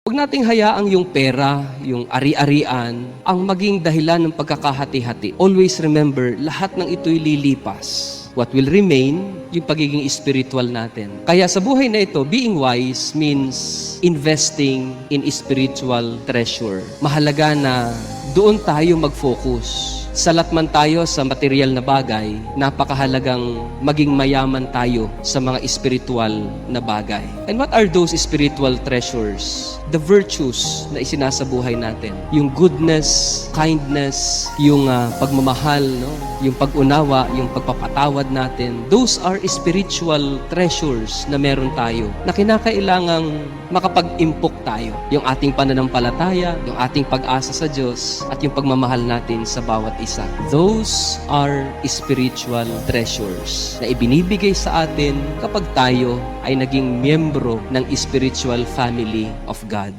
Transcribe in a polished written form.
Huwag nating hayaang yung pera, yung ari-arian, ang maging dahilan ng pagkakahati-hati. Always remember, lahat ng ito'y lilipas. What will remain, yung pagiging spiritual natin. Kaya sa buhay na ito, being wise means investing in spiritual treasure. Mahalaga na doon tayo mag-focus. Salat man tayo sa material na bagay, napakahalagang maging mayaman tayo sa mga spiritual na bagay. And what are those spiritual treasures? The virtues na isinasabuhay natin. Yung goodness, kindness, yung pagmamahal, no? Yung pag-unawa, yung pagpapatawad natin. Those are spiritual treasures na meron tayo na kinakailangang makapag-impok tayo. Yung ating pananampalataya, yung ating pag-asa sa Diyos, at yung pagmamahal natin sa bawat isa. Those are spiritual treasures na ibinibigay sa atin kapag tayo ay naging miyembro ng spiritual family of God.